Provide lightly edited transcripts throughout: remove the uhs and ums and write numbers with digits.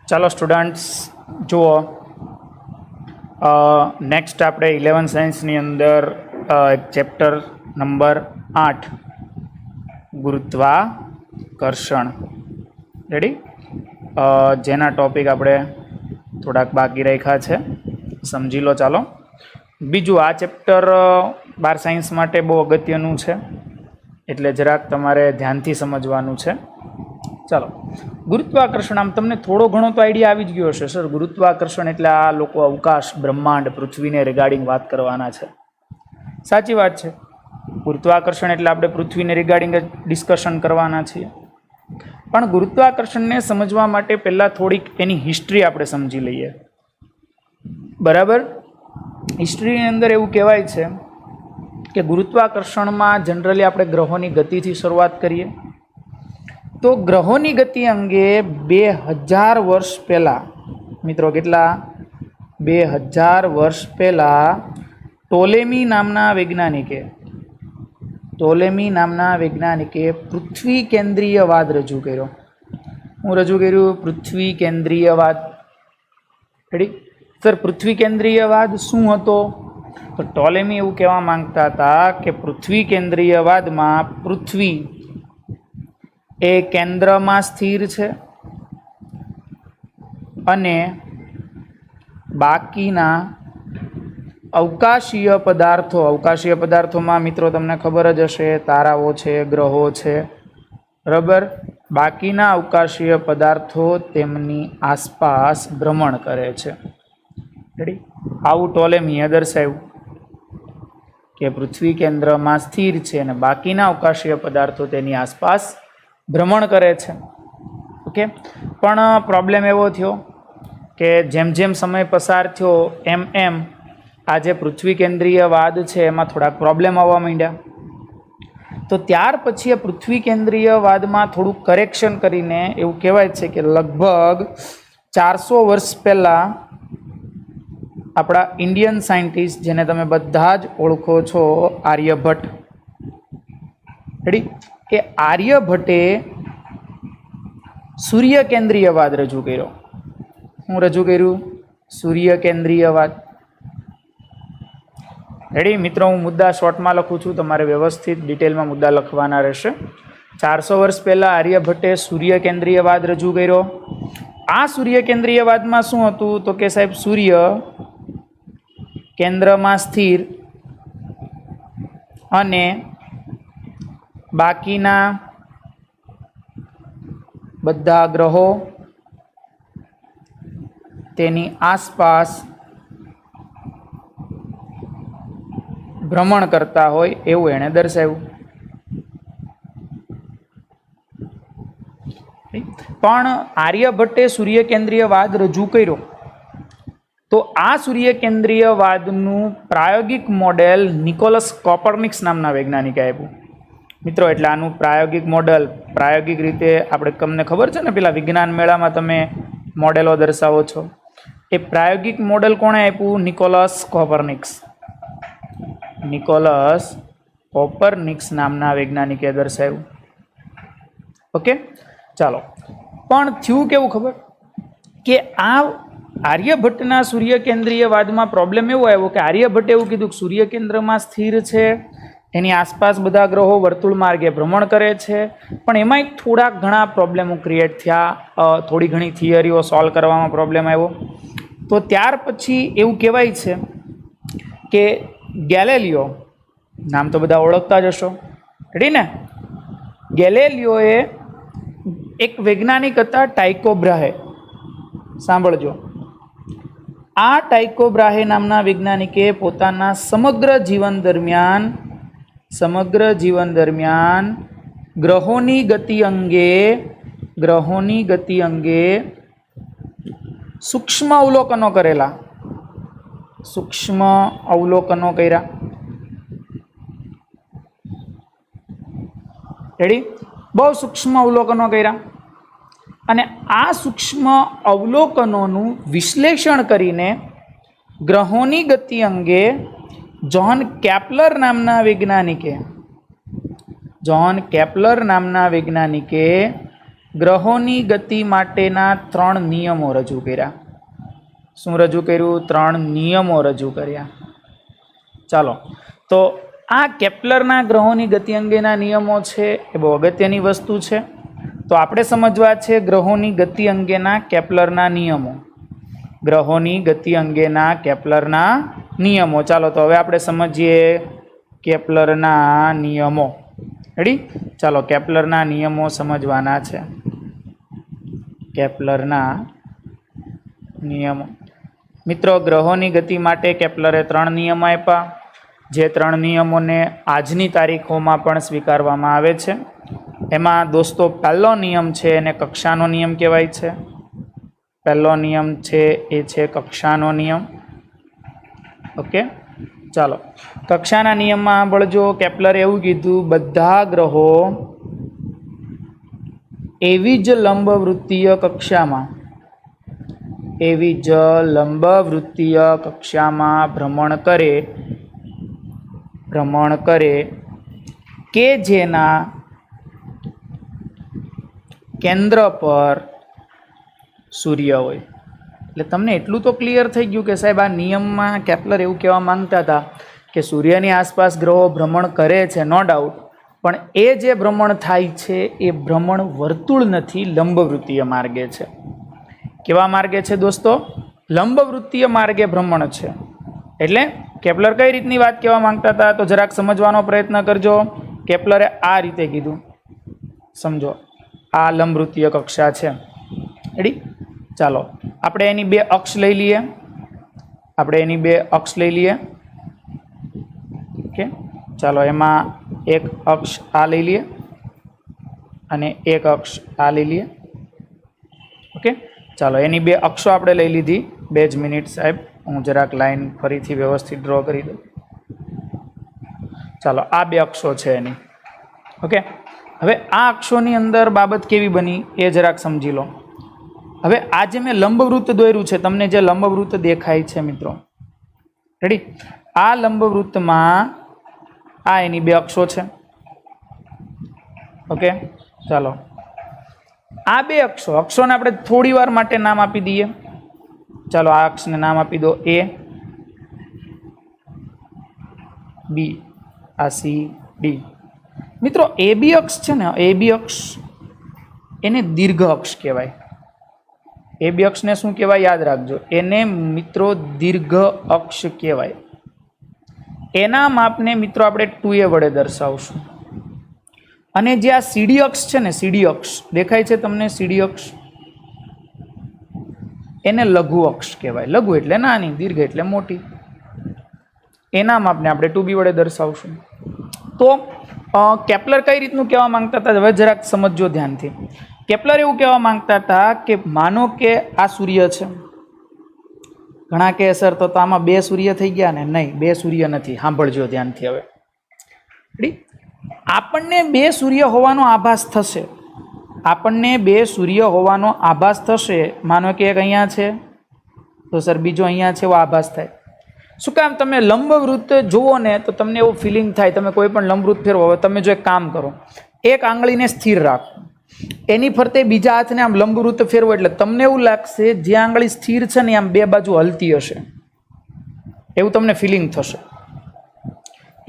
ચાલો સ્ટુડન્ટ્સ જુઓ, નેક્સ્ટ આપણે 11 સાયન્સની અંદર એક ચેપ્ટર નંબર 8 ગુરુત્વાકર્ષણ રેડી, જેના ટોપિક આપણે થોડાક બાકી રાખ્યા છે, સમજી લો. ચાલો બીજું, આ ચેપ્ટર 12 સાયન્સ માટે બહુ અગત્યનું છે, એટલે જરાક તમારે ધ્યાનથી સમજવાનું છે. ચાલો, ગુરુત્વાકર્ષણ આમ તમને થોડો ઘણો તો આઈડિયા આવી જ ગયો હશે સર. ગુરુત્વાકર્ષણ એટલે આ લોકો અવકાશ, બ્રહ્માંડ, પૃથ્વીને રિગાર્ડિંગ વાત કરવાના છે. સાચી વાત છે. ગુરુત્વાકર્ષણ એટલે આપણે પૃથ્વીને રિગાર્ડિંગ જ ડિસ્કશન કરવાના છીએ. પણ ગુરુત્વાકર્ષણને સમજવા માટે પહેલાં થોડીક એની હિસ્ટ્રી આપણે સમજી લઈએ. બરાબર, હિસ્ટ્રીની અંદર એવું કહેવાય છે કે ગુરુત્વાકર્ષણમાં જનરલી આપણે ગ્રહોની ગતિથી શરૂઆત કરીએ. તો ગ્રહોની ગતિ અંગે 2000 વર્ષ પહેલાં, મિત્રો કેટલા, 2000 વર્ષ પહેલાં ટોલેમી નામના વૈજ્ઞાનિકે પૃથ્વી કેન્દ્રીયવાદ રજૂ કર્યો. હું રજૂ કર્યું પૃથ્વી કેન્દ્રીયવાદ. રેડી સર, પૃથ્વી કેન્દ્રીયવાદ શું હતો? તો ટોલેમી એવું કહેવા માંગતા હતા કે પૃથ્વી કેન્દ્રીયવાદમાં પૃથ્વી એ કેન્દ્રમાં સ્થિર છે અને બાકીના અવકાશીય પદાર્થોમાં મિત્રો તમને ખબર જ હશે, તારાઓ છે, ગ્રહો છે, બરાબર, બાકીના અવકાશીય પદાર્થો તેમની આસપાસ ભ્રમણ કરે છે. રેડી, આવું ટોલેમીએ દર્શાવ્યું કે પૃથ્વી કેન્દ્રમાં સ્થિર છે અને બાકીના અવકાશીય પદાર્થો તેની આસપાસ ભ્રમણ કરે છે. ઓકે, પણ પ્રોબ્લેમ એવો થયો કે જેમ જેમ સમય પસાર થયો એમ એમ આ જે પૃથ્વી કેન્દ્રીયવાદ છે એમાં થોડાક પ્રોબ્લેમ આવવા માંડ્યા. તો ત્યાર પછી એ પૃથ્વી કેન્દ્રીયવાદમાં થોડુંક કરેક્શન કરીને એવું કહેવાય છે કે લગભગ 400 વર્ષ પહેલાં આપણા ઇન્ડિયન સાયન્ટિસ્ટ, જેને તમે બધા જ ઓળખો છો, આર્યભટ્ટ. રેડી, કે આર્યભટ્ટે સૂર્ય કેન્દ્રીયવાદ રજૂ કર્યો. હું રજૂ કર્યું સૂર્ય કેન્દ્રીયવાદ. રેડી મિત્રો, હું મુદ્દા શોર્ટમાં લખું છું, તમારે વ્યવસ્થિત ડિટેલમાં મુદ્દા લખવાના રહેશે. 400 વર્ષ પહેલાં આર્યભટ્ટે સૂર્ય કેન્દ્રીયવાદ રજૂ કર્યો. આ સૂર્ય કેન્દ્રીયવાદમાં શું હતું? તો કે સાહેબ, સૂર્ય કેન્દ્રમાં સ્થિર અને બાકીના બધા ગ્રહો તેની આસપાસ ભ્રમણ કરતા હોય એવું એણે દર્શાવ્યું. પણ આર્યભટ્ટે સૂર્ય કેન્દ્રીયવાદ રજૂ કર્યો તો આ સૂર્ય કેન્દ્રીયવાદનું પ્રાયોગિક મોડેલ નિકોલસ કોપરનિકસ નામના વૈજ્ઞાનિકે આપ્યું. મિત્રો, એટલે આનું પ્રાયોગિક મોડેલ, પ્રાયોગિક રીતે આપણે, તમને ખબર છે ને, પેલા વિજ્ઞાન મેળામાં તમે મોડેલો દર્શાવો છો, એ પ્રાયોગિક મોડેલ કોણે આપ્યું? નિકોલસ કોપરનિક્સ નામના વૈજ્ઞાનિકે દર્શાવ્યું. ઓકે, ચાલો. પણ થયું કેવું ખબર? કે આ આર્યભટ્ટના સૂર્ય કેન્દ્રીયવાદમાં પ્રોબ્લેમ એવો આવ્યો કે આર્યભટ્ટે એવું કીધું કે સૂર્ય કેન્દ્રમાં સ્થિર છે, એની આસપાસ બધા ગ્રહો વર્તુળ માર્ગે ભ્રમણ કરે છે, પણ એમાંય થોડાક ઘણા પ્રોબ્લેમો ક્રિએટ થયા, થોડી ઘણી થિયરીઓ સોલ્વ કરવામાં પ્રોબ્લેમ આવ્યો. તો ત્યાર પછી એવું કહેવાય છે કે ગેલેલિયો, નામ તો બધા ઓળખતા જ હશો, રેડી ને? ગેલેલિયોએ એક વૈજ્ઞાનિક હતા ટાઇકો બ્રાહે. સાંભળજો, આ ટાઇકો બ્રાહે નામના વૈજ્ઞાનિકે પોતાના સમગ્ર જીવન દરમિયાન ગ્રહોની ગતિ અંગે સૂક્ષ્મ અવલોકનો કર્યા. રેડી, બહુ સૂક્ષ્મ અવલોકનો કર્યા અને આ સૂક્ષ્મ અવલોકનોનું વિશ્લેષણ કરીને ગ્રહોની ગતિ અંગે જ્હોન કેપ્લર નામના વૈજ્ઞાનિકે ગ્રહોની ગતિ માટેના 3 નિયમો રજૂ કર્યા. શું રજૂ કર્યું? 3 નિયમો રજૂ કર્યા. ચાલો, તો આ કેપ્લરના ગ્રહોની ગતિ અંગેના નિયમો છે એ બહુ અગત્યની વસ્તુ છે. તો આપણે સમજવા છે ગ્રહોની ગતિ અંગેના કેપ્લરના નિયમો. ગ્રહોની ગતિ અંગેના કેપ્લરના નિયમો. ચાલો, તો હવે આપણે સમજીએ કેપ્લરના નિયમો. રેડી? ચાલો, કેપ્લરના નિયમો સમજવાના છે. કેપ્લરના નિયમો. મિત્રો, ગ્રહોની ગતિ માટે કેપ્લરે 3 નિયમો આપ્યા, જે 3 નિયમોને આજની તારીખોમાં પણ સ્વીકારવામાં આવે છે. એમાં દોસ્તો પહેલો નિયમ છે એને કક્ષાનો નિયમ કહેવાય છે. પહેલો નિયમ છે એ છે કક્ષાનો નિયમ. ઓકે, ચાલો, કક્ષાના નિયમમાં સાંભળજો. કેપ્લરે એવું કીધું, બધા ગ્રહો એવી જ લંબવૃત્તીય કક્ષામાં ભ્રમણ કરે કે જેના કેન્દ્ર પર સૂર્ય હોય. એટલે તમને એટલું તો ક્લિયર થઈ ગયું કે સાહેબ આ નિયમમાં કેપ્લર એવું કહેવા માંગતા હતા કે સૂર્યની આસપાસ ગ્રહો ભ્રમણ કરે છે, નો ડાઉટ, પણ એ જે ભ્રમણ થાય છે એ ભ્રમણ વર્તુળ નથી, લંબવૃત્તીય માર્ગે છે. કેવા માર્ગે છે દોસ્તો? લંબવૃત્તીય માર્ગે ભ્રમણ છે. એટલે કેપ્લર કઈ રીતની વાત કહેવા માંગતા હતા તો જરાક સમજવાનો પ્રયત્ન કરજો. કેપ્લરે આ રીતે કીધું, સમજો, આ લંબવૃત્તીય કક્ષા છે. રેડી? ચાલો, આપણે એની 2 અક્ષ લઈ લઈએ. ઓકે, ચાલો, એમાં એક અક્ષ આ લઈ લઈએ અને એક અક્ષ આ લઈ લઈએ. ઓકે, ચાલો, એની 2 અક્ષો આપણે લઈ લીધી. 2 જ મિનિટ સાહેબ, હું જરાક લાઈન ફરીથી વ્યવસ્થિત ડ્રો કરી દઉં. ચાલો, આ 2 અક્ષો છે એની. ઓકે, હવે આ અક્ષોની અંદર બાબત કેવી બની એ જરાક સમજી લો. હવે આ જે મેં લંબવૃત્ત દોર્યું છે, તમને જે લંબવૃત્ત દેખાય છે મિત્રો, રેડી? આ લંબવૃત્તમાં આ એની 2 અક્ષો છે. ઓકે, ચાલો, આ 2 અક્ષોને આપણે થોડી વાર માટે નામ આપી દઈએ. ચાલો, આ અક્ષને નામ આપી દો A, B, આ C, D. મિત્રો, AB અક્ષ છે ને, AB અક્ષ એને દીર્ઘ અક્ષ કહેવાય. AB અક્ષને શું કહેવાય? યાદ રાખજો, એને મિત્રો દીર્ઘ અક્ષ કહેવાય. એના માપને મિત્રો આપણે 2a વડે દર્શાવશું. અને જે આ CD અક્ષ છે ને, CD અક્ષ દેખાય છે તમને? CD અક્ષ એને લઘુ અક્ષ કહેવાય. લઘુ એટલે નાની, દીર્ઘ એટલે મોટી. એના માપને આપણે 2b વડે દર્શાવશું. તો કેપ્લર કઈ રીતનું કહેવા માંગતા હતા હવે જરાક સમજજો ધ્યાનથી. કેપ્લર એવું કહેવા માંગતા હતા કે માનો કે આ સૂર્ય છે. ઘણા કે સર તો આમાં 2 સૂર્ય થઈ ગયા ને? નહીં, 2 સૂર્ય નથી. સાંભળજો ધ્યાનથી હવે. આપણને 2 સૂર્ય હોવાનો આભાસ થશે. માનો કે એક અહીંયા છે તો સર બીજો અહીંયા છે, એવો આભાસ થાય. શું કામ? તમે લંબવૃત્ત જુઓ ને તો તમને એવું ફિલિંગ થાય. તમે કોઈ પણ લંબવૃત્ત ફેરવો. હવે તમે જો એક કામ કરો, એક આંગળીને સ્થિર રાખો, એની ફરતે બીજા હાથને આમ લંબવૃત્ત ફેરવો, એટલે તમને એવું લાગશે જે આંગળી સ્થિર છે ને આમ 2 બાજુ હલતી હશે, એવું તમને ફિલિંગ થશે.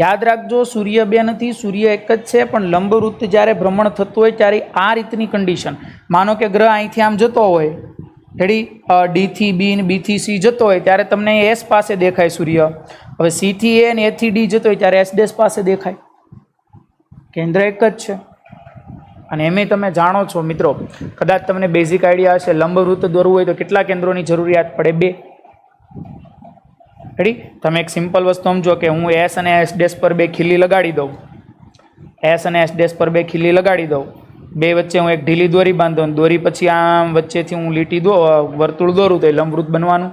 યાદ રાખજો, સૂર્ય 2 નથી, સૂર્ય એક જ છે. પણ લંબવૃત્ત જ્યારે ભ્રમણ થતું હોય ત્યારે આ રીતની કન્ડિશન. માનો કે ગ્રહ અહીંથી આમ જતો હોય, રેડી, D થી B ને B થી C જતો હોય ત્યારે તમને S પાસે દેખાય સૂર્ય. હવે C થી A ને A થી D જતો હોય ત્યારે S' પાસે દેખાય. કેન્દ્ર એક જ છે. અને એમાં તમે જાણો છો મિત્રો, કદાચ તમને બેઝિક આઈડિયા હશે, લંબવૃત્ત દોરવું હોય તો કેટલા કેન્દ્રોની જરૂરિયાત પડે? 2. રેડી? તમે એક સિમ્પલ વસ્તુ સમજો કે હું S અને S' પર 2 ખીલી લગાડી દઉં. બે વચ્ચે હું એક ઢીલી દોરી બાંધું, દોરી પછી આમ વચ્ચેથી હું લીટી વર્તુળ દોરું તો એ લંબવૃત્ત બનવાનું.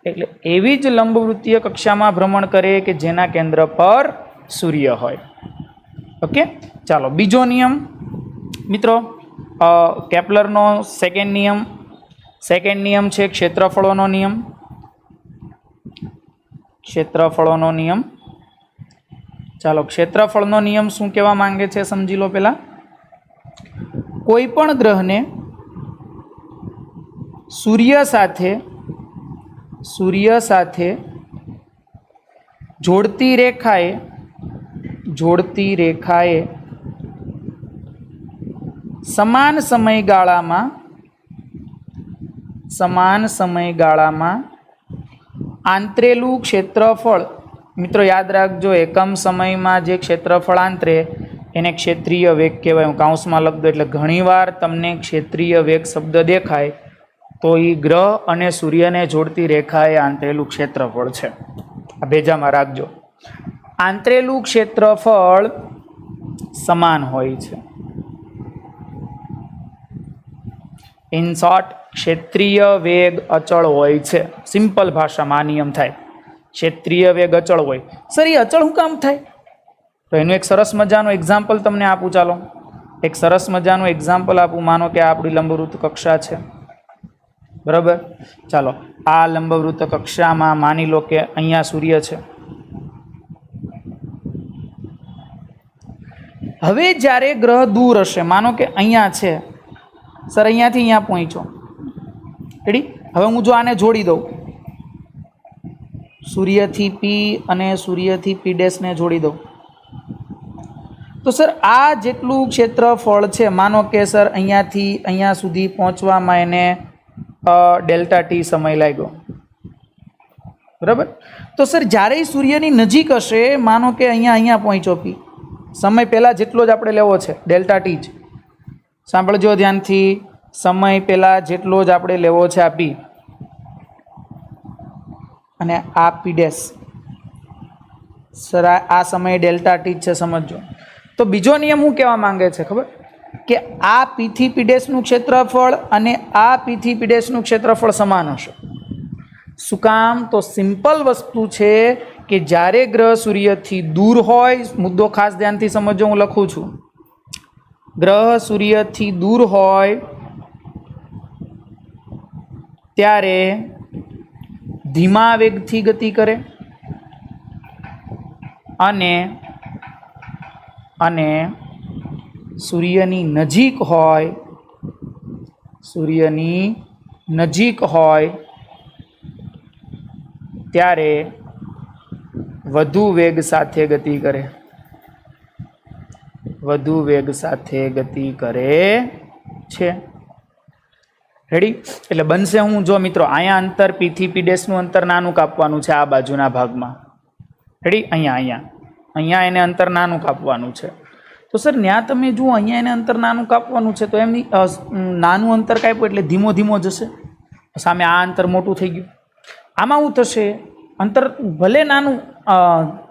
એટલે એવી જ લંબવૃત્તીય કક્ષામાં ભ્રમણ કરે કે જેના કેન્દ્ર પર સૂર્ય હોય. ઓકે, ચાલો, બીજો નિયમ મિત્રો, કેપ્લરનો સેકન્ડ નિયમ છે ક્ષેત્રફળોનો નિયમ. ચાલો, ક્ષેત્રફળનો નિયમ શું કહેવા માંગે છે સમજી લો પહેલા. કોઈ પણ ગ્રહને સૂર્ય સાથે જોડતી રેખાએ સમાન સમયગાળામાં આંતરેલું ક્ષેત્રફળ, મિત્રો યાદ રાખજો, એકમ સમયમાં જે ક્ષેત્રફળ આંતરે એને ક્ષેત્રીય વેગ કહેવાય. હું કાઉન્સમાં લખ દઉં એટલે ઘણીવાર તમને ક્ષેત્રીય વેગ શબ્દ દેખાય તો એ ગ્રહ અને સૂર્યને જોડતી રેખાએ આંતરેલું ક્ષેત્રફળ છે. આ ભેજામાં રાખજો. આંતરેલું ક્ષેત્રફળ સમાન હોય છે. ઇન શોર્ટ, ક્ષેત્રીય વેગ અચળ હોય છે. સિમ્પલ ભાષામાં આ નિયમ થાય. ક્ષેત્રીય વેગ અચળ હોય. સર, એ અચળ શું કામ થાય? તો એનું એક સરસ મજાનું એક્ઝામ્પલ તમને આપું. ચાલો એક સરસ મજાનું એક્ઝામ્પલ આપું. માનો કે આ આપણી લંબવૃત્ત કક્ષા છે, બરાબર. ચાલો આ લંબવૃત્ત કક્ષામાં માની લો કે અહીંયા સૂર્ય છે. હવે જ્યારે ગ્રહ દૂર હશે, માનો કે અહીંયા છે, સર અહીંયાથી અહીંયા પહોંચ્યો, રેડી. હવે હું જો આને જોડી દઉં, સૂર્યથી પી અને સૂર્યથી પી ડેશને જોડી દઉં, તો સર આ જેટલું ક્ષેત્રફળ છે, માનો કે સર અહીંયાથી અહીંયા સુધી પહોંચવામાં એને ડેલ્ટા ટી સમય લાગ્યો, બરાબર. તો સર જ્યારે સૂર્યની નજીક હશે, માનો કે અહીંયા પહોંચ્યો પી, સમય પહેલાં જેટલો જ આપણે લેવો છે, ડેલ્ટા ટી જ. સાંભળજો ધ્યાનથી, સમય પહેલાં જેટલો જ આપણે લેવો છે આ પી, અને આ પી ડેશ. સર આ સમય ડેલ્ટા ટી જ છે, સમજજો. તો બીજો નિયમ શું કહેવા માંગે છે ખબર? કે આ પીથી પી ડેશનું ક્ષેત્રફળ અને આ પીથી પી ડેશનું ક્ષેત્રફળ સમાન હશે. શું કામ? તો સિમ્પલ વસ્તુ છે કે જ્યારે ગ્રહ સૂર્યથી દૂર હોય, મુદ્દો ખાસ ધ્યાનથી સમજો, હું લખું છું. ગ્રહ સૂર્યથી દૂર હોય ત્યારે ધીમા વેગથી ગતિ કરે અને સૂર્યની નજીક હોય ત્યારે વધુ વેગ સાથે ગતિ કરે છે. રેડી? એટલે બનશે હું, જો મિત્રો અહીંયા અંતર પી થી પી ડેશનું અંતર નાનું કાપવાનું છે આ બાજુના ભાગમાં. રેડી? અહીંયા એને અંતર નાનું કાપવાનું છે. તો સર ત્યાં તમે જુઓ, અહીંયા એને અંતર નાનું કાપવાનું છે, તો એમની નાનું અંતર કાપ્યું એટલે ધીમો જશે. સામે આ અંતર મોટું થઈ ગયું. આમાં શું થશે? અંતર ભલે નાનું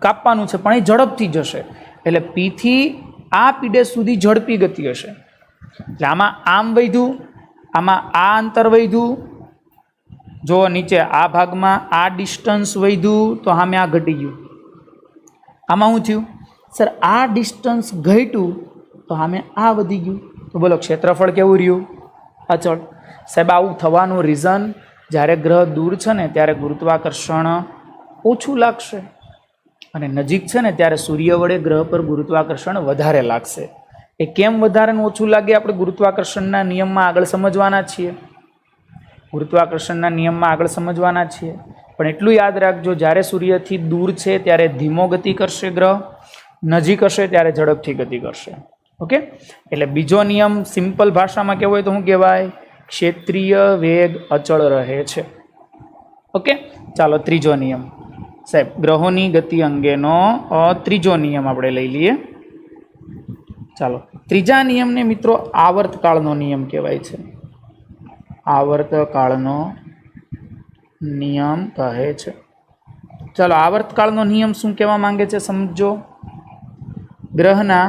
કાપવાનું છે પણ એ ઝડપથી જશે. એટલે પીથી આ પી ડેશ સુધી ઝડપી ગતિ હશે. એટલે આમાં આમ વધ્યું, આમાં આ અંતર વધ્યું. જો નીચે આ ભાગમાં આ ડિસ્ટન્સ વધ્યું તો સામે આ ઘટી ગયું. આમાં શું થયું? સર આ ડિસ્ટન્સ ઘટ્યું તો સામે આ વધી ગયું. તો બોલો ક્ષેત્રફળ કેવું રહ્યું? અચળ. સાહેબ આવું થવાનું રીઝન, જ્યારે ગ્રહ દૂર છે ને ત્યારે ગુરુત્વાકર્ષણ ઓછું લાગશે અને નજીક છે ને ત્યારે સૂર્ય વડે ગ્રહ પર ગુરુત્વાકર્ષણ વધારે લાગશે. એ કેમ વધારે ને ઓછું લાગે આપણે ગુરુત્વાકર્ષણના નિયમમાં આગળ સમજવાના છીએ. પણ એટલું યાદ રાખજો, જ્યારે સૂર્યથી દૂર છે ત્યારે ધીમો ગતિ કરશે ગ્રહ, નજીક હશે ત્યારે ઝડપથી ગતિ કરશે. ઓકે? એટલે બીજો નિયમ સિમ્પલ ભાષામાં કહેવો હોય તો શું કહેવાય? ક્ષેત્રીય વેગ અચળ રહે છે. ઓકે? ચાલો ત્રીજો નિયમ સાહેબ, ગ્રહોની ગતિ અંગેનો ત્રીજો નિયમ આપણે લઈ લઈએ. ચાલો ત્રીજા નિયમને મિત્રો આવર્તકાળનો નિયમ કહેવાય છે. આવર્તકાળનો નિયમ કહે છે. ચાલો આવર્તકાળનો નિયમ શું કહેવા માંગે છે સમજો. ગ્રહના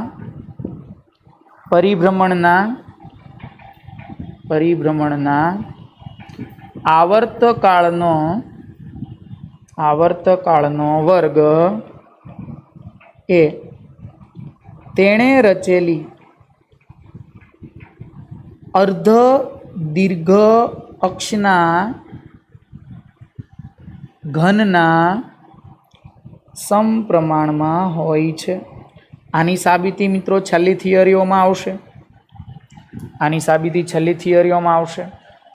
પરિભ્રમણના આવર્તકાળનો વર્ગ એ તેણે રચેલી અર્ધ દીર્ઘ અક્ષના ઘનના સમપ્રમાણમાં હોય છે. આની સાબિતી મિત્રો છેલ્લી થિયરીઓમાં આવશે. આની સાબિતી છેલ્લી થિયરીઓમાં આવશે.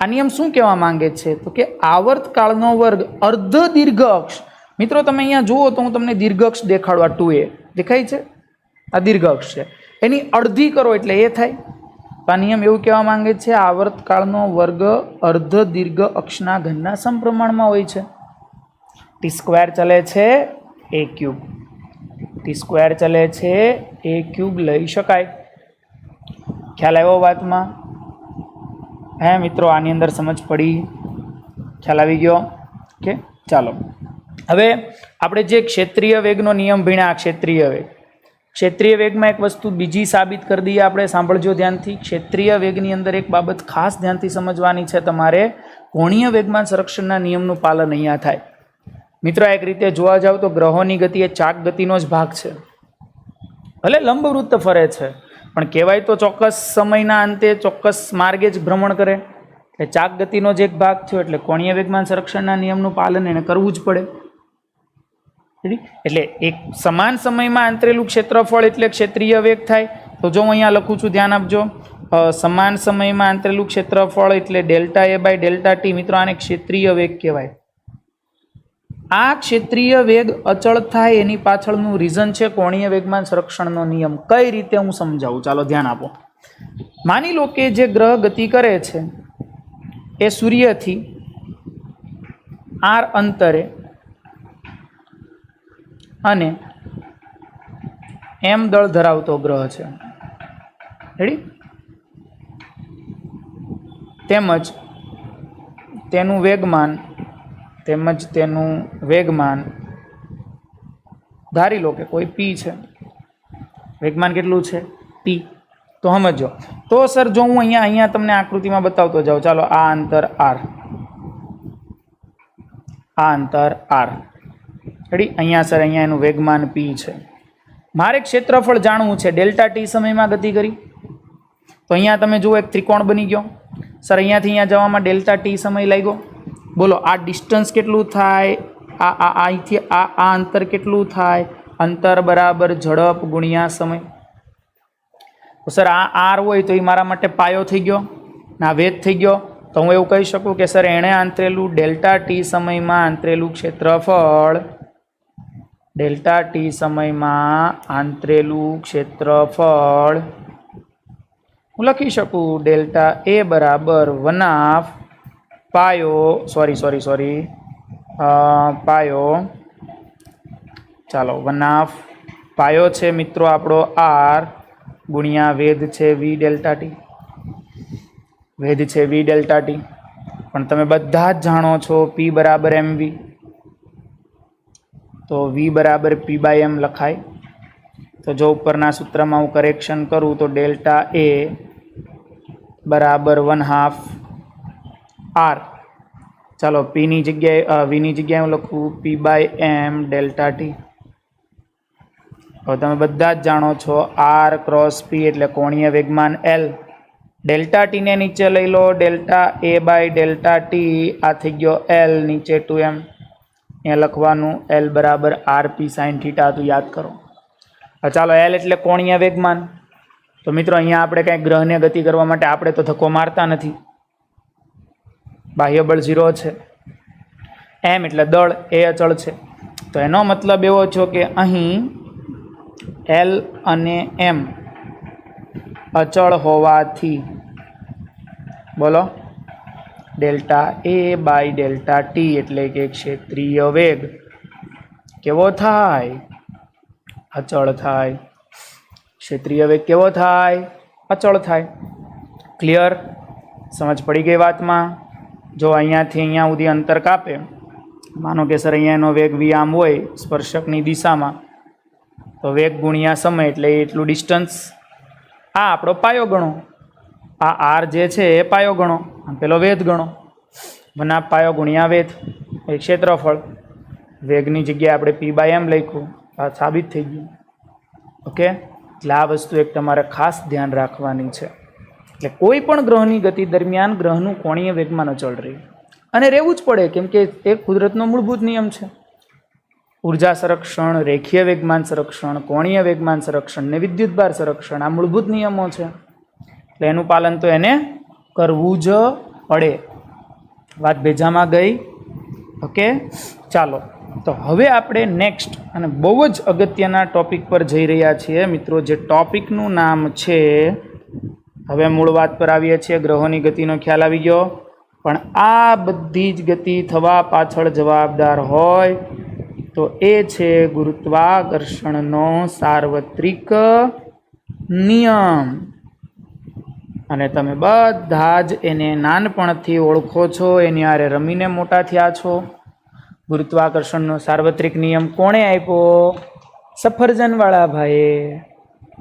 આ નિયમ શું કહેવા માંગે છે તો કે આવર્તકાળનો વર્ગ અર્ધ દીર્ઘ અક્ષ. મિત્રો તમે અહીંયા જુઓ તો હું તમને દીર્ઘ અક્ષ દેખાડું. આ 2a દેખાય છે, આ દીર્ઘ અક્ષ છે, એની અડધી કરો એટલે એ થાય. તો આ નિયમ એવું કહેવા માંગે છે આવર્તકાળનો વર્ગ અર્ધ દીર્ઘ અક્ષના ઘનના સમપ્રમાણમાં હોય છે. ટી સ્ક્વેર ચલે છે a ક્યુબ, ટી સ્ક્વેર ચલે છે a ક્યુબ લઈ શકાય. ખ્યાલ આવ્યો વાતમાં? હે મિત્રો, આની અંદર સમજ પડી? ખ્યાલ આવી ગયો? ઓકે, ચાલો હવે આપણે જે ક્ષેત્રીય વેગનો નિયમ ભણ્યા, ક્ષેત્રીય વેગ, ક્ષેત્રીય વેગમાં એક વસ્તુ બીજી સાબિત કરી દઈએ આપણે. સાંભળજો ધ્યાનથી. ક્ષેત્રીય વેગની અંદર એક બાબત ખાસ ધ્યાનથી સમજવાની છે તમારે. કોણીય વેગમાન સંરક્ષણના નિયમનું પાલન અહીંયા થાય. મિત્રો એક રીતે જોવા જાવ તો ગ્રહોની ગતિ એ ચાક ગતિનો જ ભાગ છે. ભલે લંબવૃત્ત ફરે છે પણ કહેવાય તો ચોક્કસ સમયના અંતે ચોક્કસ માર્ગે જ ભ્રમણ કરે. એટલે ચાક ગતિનો જ એક ભાગ થયો. એટલે કોણીય વેગમાન સંરક્ષણના નિયમનું પાલન એને કરવું જ પડે. એટલે એક સમાન સમયમાં આંતરેલું ક્ષેત્રફળ એટલે ક્ષેત્રીય વેગ થાય. તો જો હું અહીંયા લખું છું, ધ્યાન આપજો. સમાન સમયમાં આંતરેલું ક્ષેત્રફળ એટલે delta A by delta T. મિત્રો આને ક્ષેત્રીય વેગ કહેવાય. આ ક્ષેત્રીય વેગ અચળ થાય એની પાછળનું રીઝન છે કોણીય વેગમાન સંરક્ષણનો નિયમ. કઈ રીતે હું સમજાવું, ચાલો ધ્યાન આપો. માની લો કે જે ગ્રહ ગતિ કરે છે એ સૂર્યથી r અંતરે અને m દળ ધરાવતો ગ્રહ છે. રેડી? તેમજ તેનું વેગમાન ધારી લો કે કોઈ p છે. વેગમાન કેટલું છે? p. તો સમજો તો સર જો હું અહીંયા તમને આકૃતિમાં બતાવતો જાઉં. ચાલો આ અંતર r, આ અંતર r. રેડી? અહીંયા સર અહીંયા એનું વેગમાન p છે. મારે ક્ષેત્રફળ જાણવું છે. ડેલ્ટા ટી સમયમાં ગતિ કરી તો અહીંયા તમે જુઓ એક ત્રિકોણ બની ગયો. સર અહીંયાથી અહીંયા જવામાં ડેલ્ટા ટી સમય લાગ્યો. બોલો આ ડિસ્ટન્સ કેટલું થાય? અહીંથી આ અંતર કેટલું થાય? અંતર બરાબર ઝડપ ગુણ્યા સમય. તો સર આ આર હોય તો એ મારા માટે પાયો થઈ ગયો, ના વેધ થઈ ગયો. તો હું એવું કહી શકું કે સર એણે આંતરેલું ડેલ્ટા ટી સમયમાં આંતરેલું ક્ષેત્રફળ, ડેલ્ટા ટી સમયમાં આંતરેલું ક્ષેત્રફળ હું લખી શકું ડેલ્ટા એ બરાબર 1/2 પાયો ચાલો 1/2 પાયો છે મિત્રો આપણો આર ગુણ્યા વેધ છે વી ડેલ્ટા ટી. વેધ છે વી ડેલ્ટા ટી. પણ તમે બધા જ જાણો છો પી બરાબર એમ વી, તો વી બરાબર પી બાય એમ લખાય. તો જો ઉપરના સૂત્રમાં હું કરેક્શન કરું તો ડેલ્ટા એ બરાબર 1/2 આર. ચાલો પીની જગ્યાએ વીની જગ્યાએ હું લખું P by M delta T. હવે તમે બધા જ જાણો છો આર ક્રોસ પી એટલે કોણીય વેગમાન એલ. ડેલ્ટા ટીને નીચે લઈ લો, delta A by delta T આ થઈ ગયો એલ, નીચે 2m. અહીંયા લખવાનું એલ બરાબર આર પી સાઇન થીટા. તો યાદ કરો. ચાલો એલ એટલે કોણીય વેગમાન. તો મિત્રો અહીંયા આપણે કાંઈ ગ્રહને ગતિ કરવા માટે આપણે તો ધક્કો મારતા નથી, બાહ્ય બળ 0 છે. એમ એટલે દળ એ અચળ છે. તો એનો મતલબ એવો છે કે અહીં એલ અને એમ અચળ હોવાથી બોલો delta A by delta T એટલે કે ક્ષેત્રીય વેગ કેવો થાય? અચળ થાય. ક્ષેત્રીય વેગ કેવો થાય? અચળ થાય. ક્લિયર? સમજ પડી ગઈ વાતમાં? જો અહીંયાથી અહીંયા સુધી અંતર કાપે, માનો કે સર અહીંયા એનો વેગ વી આમ હોય સ્પર્શકની દિશામાં, તો વેગ ગુણ્યા સમય એટલે એટલું ડિસ્ટન્સ. આ આપણો પાયો ગણો, આ આર જે છે એ પાયો ગણો, પેલો વેધ ગણો. 1/2 પાયો ગુણ્યા વેધ એ ક્ષેત્રફળ. વેગની જગ્યાએ આપણે પી બાય એમ લખ્યું, આ સાબિત થઈ ગયું. ઓકે, એટલે આ વસ્તુ એક તમારે ખાસ ધ્યાન રાખવાની છે. એટલે કોઈ પણ ગ્રહની ગતિ દરમિયાન ગ્રહનું કોણીય વેગમાન અચળ રહે અને રહેવું જ પડે, કેમ કે એ કુદરતનો મૂળભૂત નિયમ છે. ઉર્જા સંરક્ષણ, રેખીય વેગમાન સંરક્ષણ, કોણીય વેગમાન સંરક્ષણ ને વિદ્યુતભાર સંરક્ષણ આ મૂળભૂત નિયમો છે. એટલે એનું પાલન તો એને કરવું જ પડે. વાત ભેજામાં ગઈ? ઓકે, ચાલો તો હવે આપણે નેક્સ્ટ અને બહુ જ અગત્યના ટોપિક પર જઈ રહ્યા છીએ મિત્રો. જે ટોપિકનું નામ છે, હવે મૂળ વાત પર આવીએ છીએ. ગ્રહોની ગતિનો ખ્યાલ આવી ગયો, પણ આ બધી જ ગતિ થવા પાછળ જવાબદાર હોય તો એ છે ગુરુત્વાકર્ષણનો સાર્વત્રિક નિયમ. અને તમે બધા જ એને નાનપણથી ઓળખો છો, એની હારે રમીને મોટા થયા છો. ગુરુત્વાકર્ષણનો સાર્વત્રિક નિયમ કોણે આપ્યો? સફરજનવાળા ભાઈએ.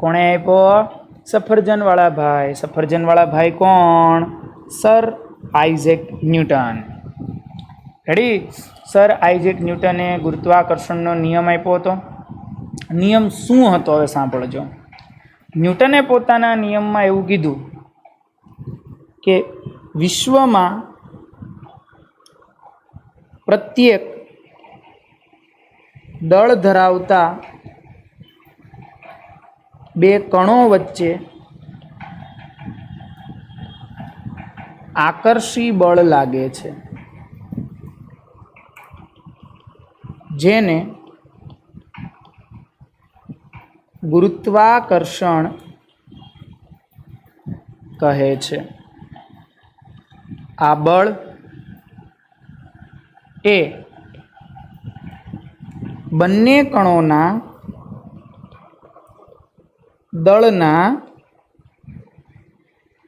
કોણે આપ્યો? સફરજનવાળા ભાઈ. સફરજનવાળા ભાઈ કોણ? Sir Isaac Newton. Ready? Sir Isaac ન્યૂટને ગુરુત્વાકર્ષણનો નિયમ આપ્યો હતો. નિયમ શું હતો? હવે સાંભળજો. ન્યૂટને પોતાના નિયમમાં એવું કીધું કે વિશ્વમાં પ્રત્યેક દળ ધરાવતા બે કણો વચ્ચે આકર્ષી બળ લાગે છે, જેને ગુરુત્વાકર્ષણ કહે છે. આ બળ એ બંને કણોના દળના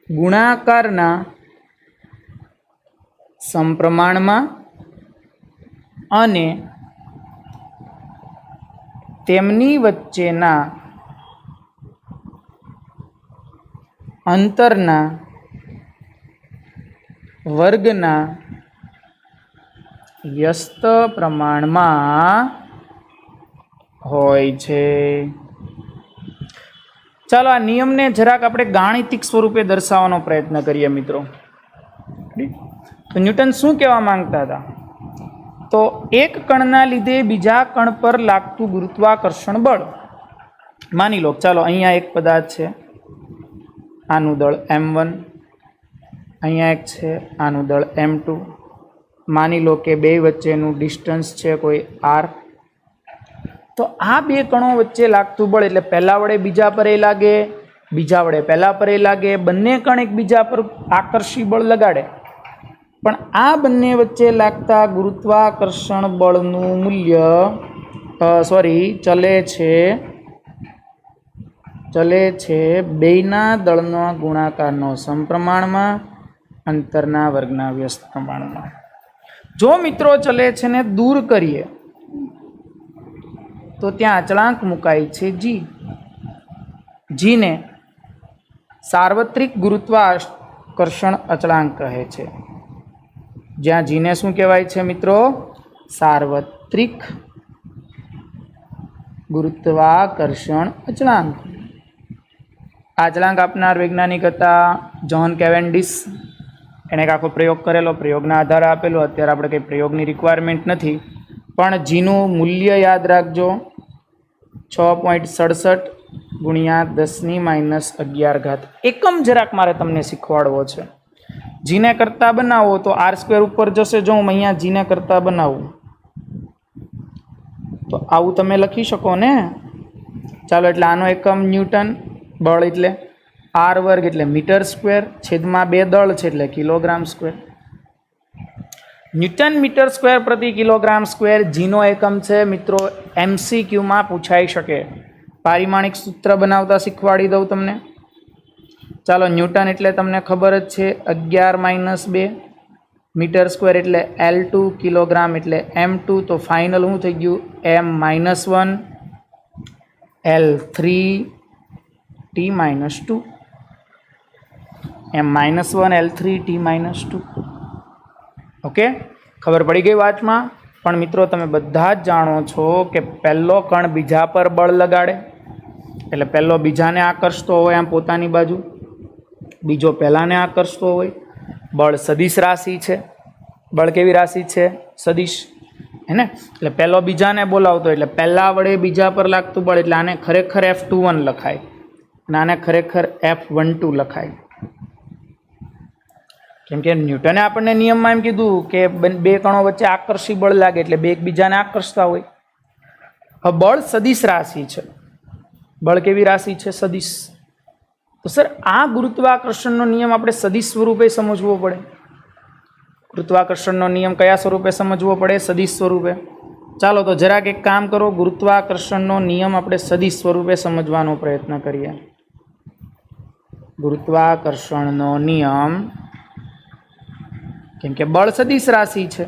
ગુણાકારના સમપ્રમાણમાં અને તેમની વચ્ચેના અંતરના વર્ગના વ્યસ્ત પ્રમાણમાં હોય છે. ચાલો આ નિયમને જરાક આપણે ગાણિતિક સ્વરૂપે દર્શાવવાનો પ્રયત્ન કરીએ મિત્રો. તો ન્યૂટન શું કહેવા માંગતા હતા? તો એક કણના લીધે બીજા કણ પર લાગતું ગુરુત્વાકર્ષણ બળ. માની લો, ચાલો અહીંયા એક પદાર્થ છે, આનું દળ m1, અહીંયા એક છે, આનું દળ m2. માની લો કે બે વચ્ચેનું ડિસ્ટન્સ છે કોઈ r. તો આ બે કણો વચ્ચે લાગતું બળ એટલે પહેલા વડે બીજા પર એ લાગે, બીજા વડે પહેલા પર એ લાગે. બંને કણ એકબીજા પર આકર્ષી બળ લગાડે, પણ આ બંને વચ્ચે લાગતા ગુરુત્વાકર્ષણ બળનું મૂલ્ય ચલે છે બેયના દળના ગુણાકારનો સમપ્રમાણમાં, અંતરના વર્ગના વ્યસ્ત પ્રમાણમાં. જો મિત્રો ચલે છે ને દૂર કરીએ તો ત્યાં અચળાંક મુકાય છે જી. જીને સાર્વત્રિક ગુરુત્વાકર્ષણ અચળાંક કહે છે. જ્યાં જીને શું કહેવાય છે મિત્રો? સાર્વત્રિક ગુરુત્વાકર્ષણ અચળાંક. આ અચળાંક આપનાર વૈજ્ઞાનિક હતા જ્હોન કેવેન્ડિશ. એણે એક આખો પ્રયોગ કરેલો, પ્રયોગના આધારે આપેલો. અત્યારે આપણે કંઈ પ્રયોગની રિક્વાયરમેન્ટ નથી, પણ જીનું મૂલ્ય યાદ રાખજો, 6.67 ગુણ્યા 10⁻11. એકમ જરાક મારે તમને શીખવાડવો છે. જીને કરતા બનાવો તો r² ઉપર જશે. જો હું અહીંયા જીને કરતા બનાવું તો આવું તમે લખી શકો ને. ચાલો, એટલે આનો એકમ ન્યૂટન, બળ એટલે r² એટલે મીટર², છેદમાં બે દળ છે એટલે કિલોગ્રામ². ન્યૂટન મીટર² પ્રતિ કિલોગ્રામ². જીનો એકમ છે મિત્રો, MCQમાં પૂછાઈ શકે. પારિમાણિક સૂત્ર બનાવતા શીખવાડી દઉં તમને. ચાલો, ન્યૂટન એટલે તમને ખબર જ છે 11-2, મીટર² એટલે L2, કિલોગ્રામ એટલે M2. તો ફાઇનલ શું થઈ ગયું? M-1 L3 T-2. M-1 L3 T-2. Okay, ખબર પડી ગઈ વાતમાં? પણ મિત્રો તમે બધા જ જાણો છો કે પહેલો કણ બીજા પર બળ લગાડે એટલે પહેલો બીજાને આકર્ષતો હોય આમ પોતાની બાજુ, બીજો પહેલાને આકર્ષતો હોય. બળ સદિશ રાશિ છે. બળ કેવી રાશિ છે? સદિશ, હે ને? એટલે પહેલો બીજાને બોલાવતો એટલે પહેલા વડે બીજા પર લાગતું બળ, એટલે આને ખરેખર F21 લખાય અને આને ખરેખર F12 લખાય. કેમ કે ન્યૂટને આપણને નિયમમાં એમ કીધું કે બે કણો વચ્ચે આકર્ષી બળ લાગે એટલે બે એકબીજાને આકર્ષતા હોય. હવે બળ સદિશ રાશિ છે. બળ કેવી રાશિ છે? સદિશ. તો સર આ ગુરુત્વાકર્ષણનો નિયમ આપણે સદિશ સ્વરૂપે સમજવો પડે. ગુરુત્વાકર્ષણનો નિયમ કયા સ્વરૂપે સમજવો પડે? સદિશ સ્વરૂપે. ચાલો તો જરાક એક કામ કરો, ગુરુત્વાકર્ષણનો નિયમ આપણે સદિશ સ્વરૂપે સમજવાનો પ્રયત્ન કરીએ. ગુરુત્વાકર્ષણનો નિયમ, કેમ કે બળ સદિશ રાશિ છે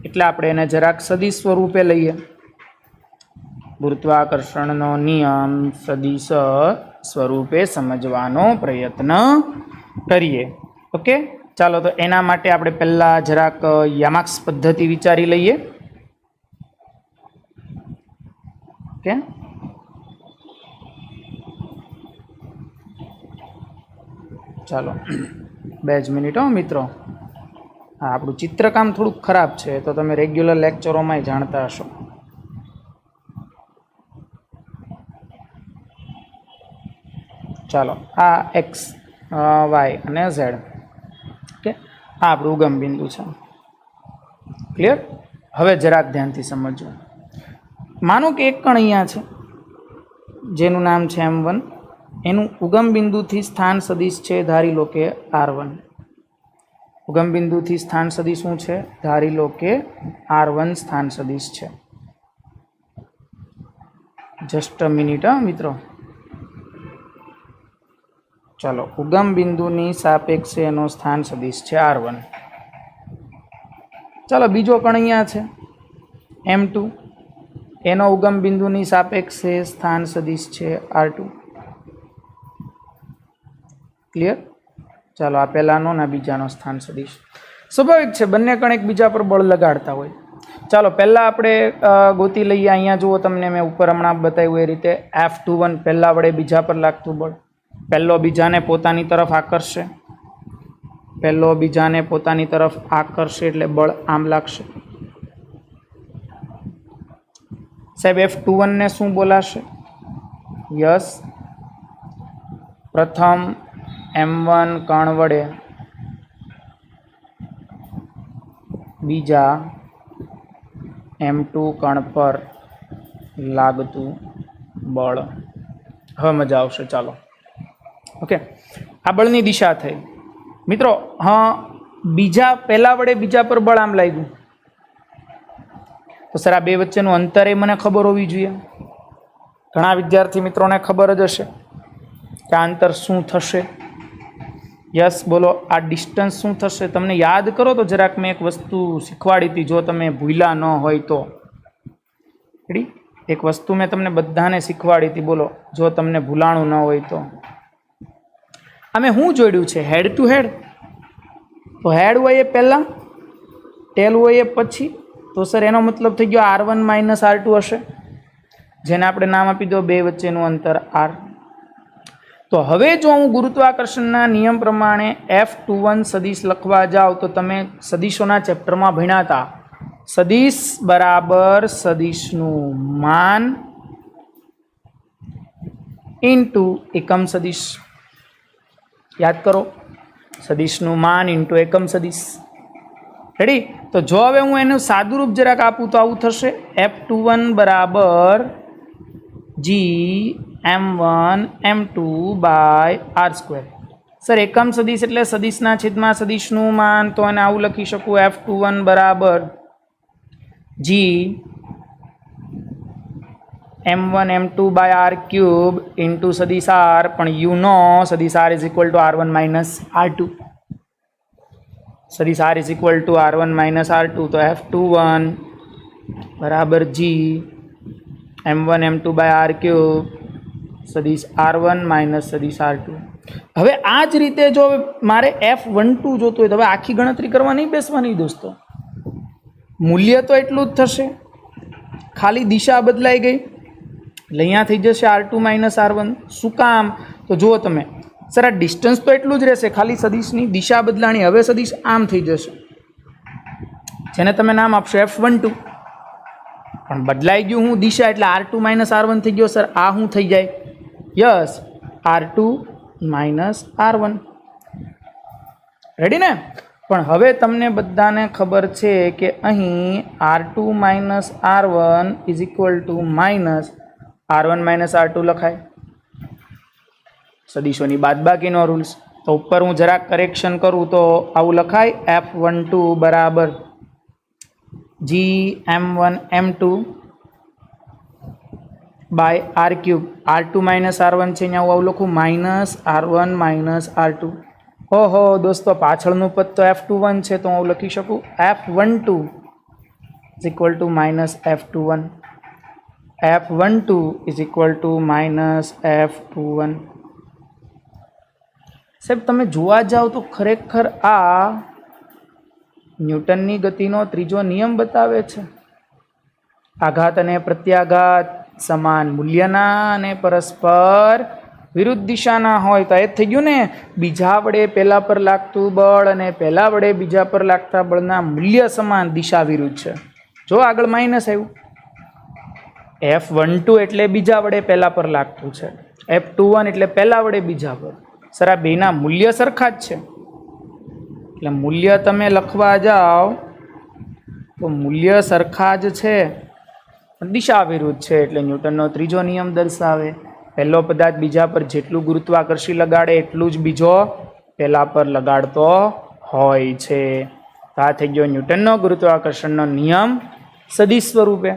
એટલે આપણે એને જરાક સદિશ સ્વરૂપે લઈએ. ગુરુત્વાકર્ષણનો નિયમ સદિશ સ્વરૂપે સમજવાનો પ્રયત્ન કરીએ. ઓકે, ચાલો તો એના માટે આપણે પહેલાં જરાક યામાક્સ પદ્ધતિ વિચારી લઈએ. ઓકે, ચાલો 2 જ મિનિટ હો મિત્રો. હા, આપણું ચિત્રકામ થોડુંક ખરાબ છે તો તમે રેગ્યુલર લેક્ચરોમાં જાણતા હશો. ચાલો, આ એક્સ, વાય અને ઝેડ. ઓકે, આ આપણું ઉગમ બિંદુ છે. ક્લિયર? હવે જરાક ધ્યાનથી સમજો. માનો કે એક કણ અહીંયા છે જેનું નામ છે M1. એનું ઉગમ બિંદુથી સ્થાન સદિશ છે, ધારી લો કે R1. ઉગમ બિંદુથી સ્થાન સદિશ શું છે? ધારી લો કે R1 સ્થાન સદિશ છે. જસ્ટ અ મિનિટ હા મિત્રો. ચાલો, ઉગમ બિંદુની સાપેક્ષે એનો સ્થાન સદિશ છે R1. ચાલો, બીજો કણ અહીંયા છે M2. એનો ઉગમ બિંદુની સાપેક્ષે સ્થાન સદિશ છે R2. ક્લિયર? ચાલો, આ પહેલાનો ને બીજાનો સ્થાન સદિશ. સ્વાભાવિક છે બંને કણ એકબીજા પર બળ લગાડતા હોય. ચાલો, પહેલાં આપણે ગોતી લઈએ. અહીંયા જુઓ, તમને મેં ઉપર હમણાં બતાવ્યું એ રીતે F21 પહેલાં વડે બીજા પર લાગતું બળ. પહેલો બીજાને પોતાની તરફ આકર્ષે, પહેલો બીજાને પોતાની તરફ આકર્ષે એટલે બળ આમ લાગશે. સાહેબ, F21 ને શું બોલાશે? યસ, પ્રથમ M1 કણ વડે બીજા M2 કણ પર લાગતું બળ. હવે મજા આવશે. ચાલો, ઓકે, આ બળની દિશા થઈ મિત્રો. હા, બીજા પહેલા વડે બીજા પર બળ આમ લાગ્યું તો સર આ બે વચ્ચેનું અંતર એ મને ખબર હોવી જોઈએ. ઘણા વિદ્યાર્થી મિત્રોને ખબર જ હશે કે આ અંતર શું થશે. યસ, બોલો, આ ડિસ્ટન્સ શું થશે? તમને યાદ કરો તો જરાક મેં એક વસ્તુ શીખવાડી હતી, જો તમે ભૂલ્યા ન હોય તો. રેડી? એક વસ્તુ મેં તમને બધાને શીખવાડી હતી, બોલો જો તમને ભૂલાણું ન હોય તો. અમે શું જોડ્યું છે? હેડ ટુ હેડ. તો હેડ હોય એ પહેલાં, ટેલ હોય એ પછી. તો સર એનો મતલબ થઈ ગયો R1 માઇનસ R2 હશે, જેને આપણે નામ આપી દો બે વચ્ચેનું અંતર R. તો હવે જો હું ગુરુત્વાકર્ષણના નિયમ પ્રમાણે F21 સદિશ લખવા જાઉં તો તમે સદિશોના ચેપ્ટરમાં ભણ્યા હતા. સદિશ બરાબર સદિશનું માન ઇન્ટુ એકમ સદિશ. યાદ કરો, સદિશનું માન ઇન્ટુ એકમ સદિશ. રેડી? તો જો હવે હું એનું સાદુરૂપ જરાક આપું તો આવું થશે. F21 બરાબર G_M1 M2 by R². Sir એકમ સદિશ એટલે સદિશના છેદમાં સદિશનું માન, તો એને આવું લખી શકું F21 બરાબર G_M1 M2 by R³ into સદિશ R. પણ યુ નો સદિશ R is equal to R1 minus R2. સદિશ R is equal to R1 minus R2. તો F21 બરાબર G_M1 M2 બાય R³ સદિશ R1 માઇનસ સદિશ R2. હવે આ જ રીતે જો મારે F12 જોતું હોય તો હવે આખી ગણતરી કરવા નહીં બેસવાની દોસ્તો. મૂલ્ય તો એટલું જ થશે, ખાલી દિશા બદલાઈ ગઈ એટલે અહીંયા થઈ જશે R2 માઇનસ R1. શું કામ? તો જુઓ તમે, સર આ ડિસ્ટન્સ તો એટલું જ રહેશે, ખાલી સદિશની દિશા બદલાણી. હવે સદિશ આમ થઈ જશે, જેને તમે નામ આપશો F12. પણ બદલાઈ ગયું હું દિશા એટલે R2 માઇનસ R1 થઈ ગયો. સર આ શું થઈ જાય? Yes, R2 minus R1. Ready ને? પણ હવે તમને બધાને ખબર છે કે અહીં R2 minus R1 is equal two minus R1 minus R2 લખાય. સદીશોની બાદબાકીનો રૂલ્સ. તો ઉપર હું જરાક કરેક્શન કરું તો આવું લખાય F12 બરાબર GM1M2 by R cube. R2 minus R1 છે, અહીંયા હું આવું લખું માઇનસ R1 માઇનસ R2. ઓહો દોસ્તો, પાછળનું પદ તો F21 છે, તો હું લખી શકું F12 is equal two minus F21. F12 is equal two minus F21. સાહેબ તમે જોવા જાઓ તો ખરેખર આ ન્યૂટનની ગતિનો ત્રીજો નિયમ બતાવે છે. આઘાત અને પ્રત્યાઘાત સમાન મૂલ્યના અને પરસ્પર વિરુદ્ધ દિશાના હોય તો એ થઈ ગયું ને. બીજા વડે પહેલા પર લાગતું બળ અને પહેલા વડે બીજા પર લાગતા બળના મૂલ્ય સમાન, દિશા વિરુદ્ધ છે. જો આગળ માઇનસ આવ્યું. F12 એટલે બીજા વડે પહેલા પર લાગતું છે, F21 એટલે પહેલા વડે બીજા પર. સર આ બેના મૂલ્ય સરખા જ છે, એટલે મૂલ્ય તમે લખવા જાઓ તો મૂલ્ય સરખા જ છે, દિશા વિરુદ્ધ છે. એટલે ન્યૂટનનો ત્રીજો નિયમ દર્શાવે પહેલો પદાર્થ બીજા પર જેટલું ગુરુત્વાકર્ષી લગાડે એટલું જ બીજો પહેલા પર લગાડતો હોય છે. તો આ થઈ ગયો ન્યૂટનનો ગુરુત્વાકર્ષણનો નિયમ સદિશ સ્વરૂપે.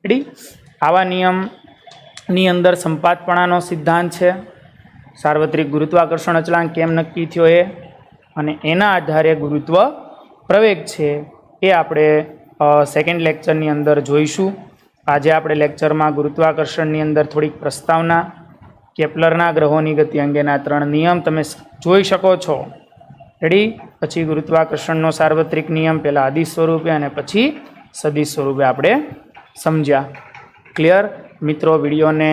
રેડી? આવા નિયમની અંદર સંપાતપણાનો સિદ્ધાંત છે. સાર્વત્રિક ગુરુત્વાકર્ષણ અચળાંક કેમ નક્કી થયો એ અને એના આધારે ગુરુત્વ પ્રવેગ છે એ આપણે સેકન્ડ લેક્ચરની અંદર જોઈશું. આજે આપણે લેક્ચરમાં ગુરુત્વાકર્ષણની અંદર થોડીક પ્રસ્તાવના, કેપ્લરના ગ્રહોની ગતિ અંગેના 3 નિયમ તમે જોઈ શકો છો. રેડી? પછી ગુરુત્વાકર્ષણનો સાર્વત્રિક નિયમ પહેલાં અદિશ સ્વરૂપે અને પછી સદિશ સ્વરૂપે આપણે સમજ્યા. ક્લિયર? મિત્રો વિડીયોને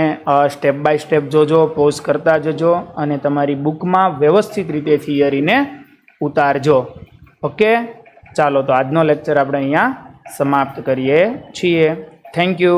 સ્ટેપ બાય સ્ટેપ જોજો, પોઝ કરતા જજો અને તમારી બુકમાં વ્યવસ્થિત રીતે થિયરીને ઉતારજો. ઓકે, ચાલો તો આજનો લેક્ચર આપણે અહીંયા સમાપ્ત કરીએ છીએ. Thank you.